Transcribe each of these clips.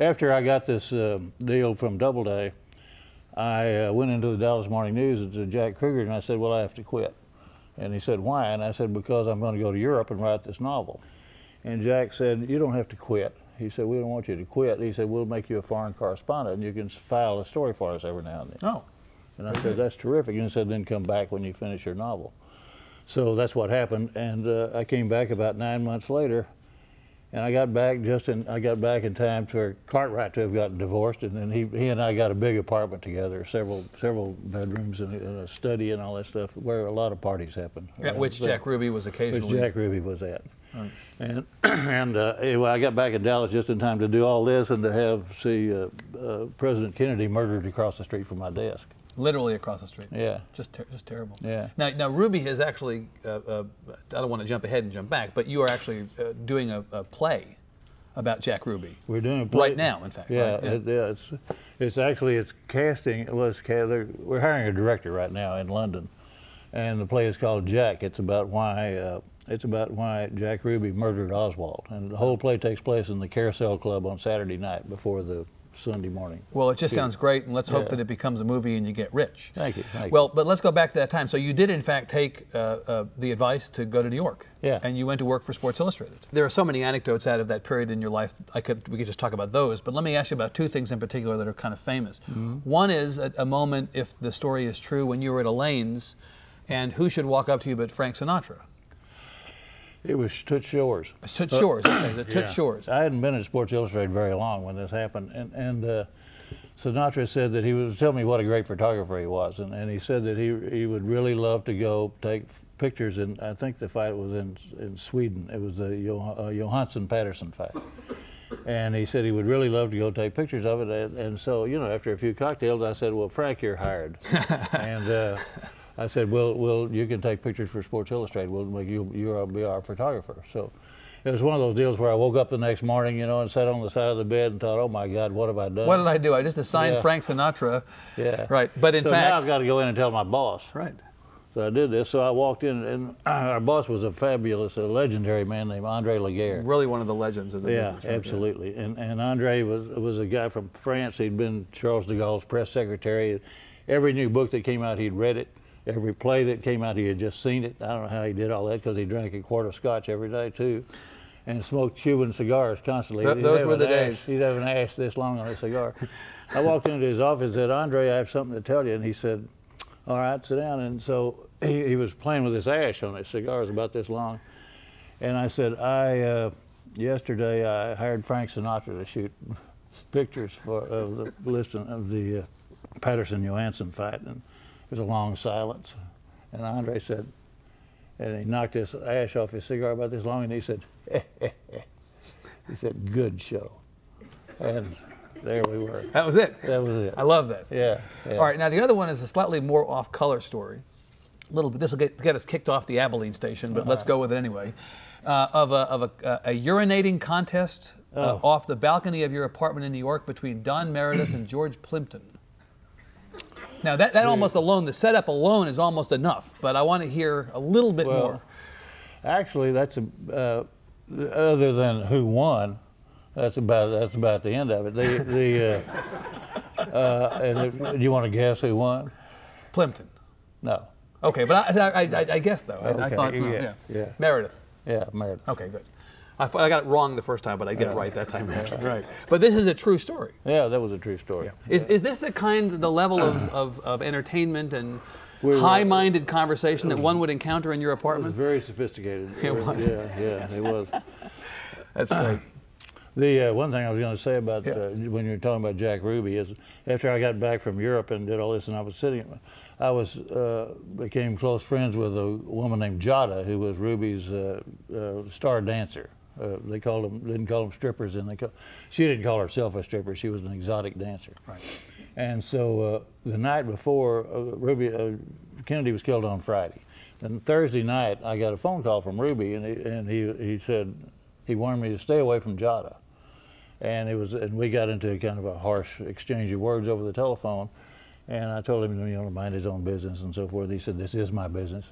after I got this deal from Doubleday, I went into the Dallas Morning News to Jack Kruger, and I said, well, I have to quit. And he said, why? And I said, because I'm going to go to Europe and write this novel. And Jack said, you don't have to quit. He said, we don't want you to quit. He said, we'll make you a foreign correspondent, and you can file a story for us every now and then. Oh. And I said, that's terrific. And he said, then come back when you finish your novel. So that's what happened. And I came back about 9 months later, and I got back in time for Cartwright to have gotten divorced, and then he and I got a big apartment together, several bedrooms and a study and all that stuff, where a lot of parties happened. At which Jack Ruby was occasionally. Which Jack Ruby was at. Right. And anyway, I got back in Dallas just in time to do all this and to see President Kennedy murdered across the street from my desk. Literally across the street. Yeah. Just terrible. Yeah. Now Ruby has actually, I don't want to jump ahead and jump back, but you are actually doing a play about Jack Ruby. We're doing a play right now, in fact. Yeah, right? yeah. It's casting. We're hiring a director right now in London, and the play is called Jack. It's about why Jack Ruby murdered Oswald, and the whole play takes place in the Carousel Club on Saturday night before the Sunday morning. Well, it just sounds great, and let's hope that it becomes a movie and you get rich. Thank you. Well, but let's go back to that time. So you did, in fact, take the advice to go to New York. Yeah. And you went to work for Sports Illustrated. There are so many anecdotes out of that period in your life. We could just talk about those, but let me ask you about two things in particular that are kind of famous. Mm-hmm. One is a moment, if the story is true, when you were at Elaine's, and who should walk up to you but Frank Sinatra? It was Toots Shores. Toots Shores, okay, the Toots Shores. I hadn't been at Sports Illustrated very long when this happened, and Sinatra said that he was telling me what a great photographer he was, and he said that he would really love to go take pictures, and I think the fight was in Sweden. It was the Johansson-Patterson fight. And he said he would really love to go take pictures of it, and so, you know, after a few cocktails, I said, well, Frank, you're hired. And I said, well, you can take pictures for Sports Illustrated. We'll make you'll be our photographer. So it was one of those deals where I woke up the next morning, you know, and sat on the side of the bed and thought, oh my God, what have I done? What did I do? I just assigned Frank Sinatra. Yeah. Right. But in fact, now I've got to go in and tell my boss. Right. So I did this. So I walked in, and our boss was a fabulous, legendary man named Andre Laguerre. Really one of the legends of the business. Yeah, absolutely. And Andre was a guy from France. He'd been Charles de Gaulle's press secretary. Every new book that came out, he'd read it. Every play that came out, he had just seen it. I don't know how he did all that, because he drank a quart of scotch every day too, and smoked Cuban cigars constantly. Those were the days. He'd have an ash this long on a cigar. I walked into his office and said, Andre, I have something to tell you. And he said, all right, sit down. And so he was playing with this ash on his cigar. It was about this long. And I said, yesterday I hired Frank Sinatra to shoot pictures of the listing of the Patterson-Johansson fight. And there was a long silence, and Andre said, and he knocked this ash off his cigar about this long, and he said, he said, good show. And there we were. That was it? That was it. I love that. Yeah. All right, now the other one is a slightly more off-color story. A little bit, this will get us kicked off the Abilene station, but let's go with it anyway. Of a urinating contest off the balcony of your apartment in New York between Don Meredith and George Plimpton. Now that almost alone, the setup alone is almost enough, but I want to hear a little bit more. Actually, that's other than who won, that's about the end of it. And you want to guess who won? Plimpton. No. Okay, but I guess though. Okay. I thought yeah. Meredith. Yeah, Meredith. Okay, good. I got it wrong the first time, but I get it right that time. Right. But this is a true story. Yeah, that was a true story. Yeah. Is this the level of entertainment and high-minded conversation that one would encounter in your apartment? It was very sophisticated. It was. Yeah, it was. That's great. The one thing I was going to say about when you were talking about Jack Ruby is, after I got back from Europe and did all this, and I was became close friends with a woman named Jada, who was Ruby's star dancer. They didn't call them strippers, and she didn't call herself a stripper. She was an exotic dancer. Right. And so the night before, Kennedy was killed on Friday. And Thursday night, I got a phone call from Ruby, and he said he wanted me to stay away from Jada. And we got into a kind of a harsh exchange of words over the telephone. And I told him, you know, to mind his own business and so forth. He said, this is my business.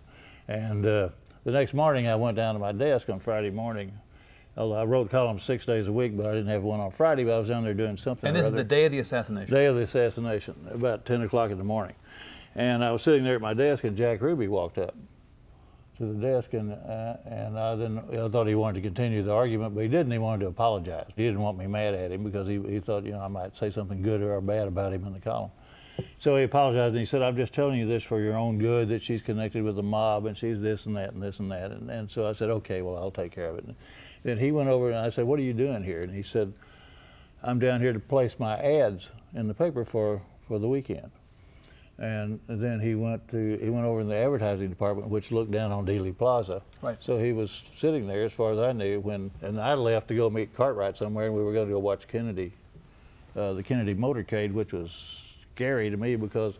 And the next morning, I went down to my desk on Friday morning. Although I wrote columns 6 days a week, but I didn't have one on Friday, but I was down there doing something. And this is the day of the assassination? Day of the assassination, about 10 o'clock in the morning. And I was sitting there at my desk, and Jack Ruby walked up to the desk, and I thought he wanted to continue the argument, but he didn't. He wanted to apologize. He didn't want me mad at him because he thought, you know, I might say something good or bad about him in the column. So he apologized, and he said, I'm just telling you this for your own good, that she's connected with the mob, and she's this and that and this and that. And so I said, okay, well, I'll take care of it. And then he went over, and I said, what are you doing here? And he said, I'm down here to place my ads in the paper for the weekend. And then he went over in the advertising department, which looked down on Dealey Plaza. Right. So he was sitting there, as far as I knew, and I left to go meet Cartwright somewhere, and we were going to go watch Kennedy, the Kennedy motorcade, which was scary to me because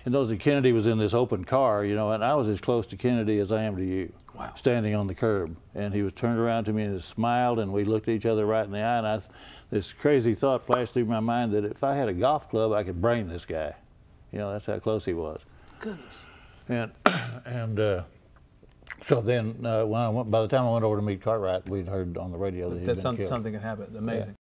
in those days Kennedy was in this open car, you know, and I was as close to Kennedy as I am to you. Wow. Standing on the curb, and he was turned around to me and smiled, and we looked at each other right in the eye, and this crazy thought flashed through my mind that if I had a golf club, I could brain this guy. You know, that's how close he was. Goodness. And so then, by the time I went over to meet Cartwright, we'd heard on the radio that he'd been killed. Something had happened. Amazing. Yeah.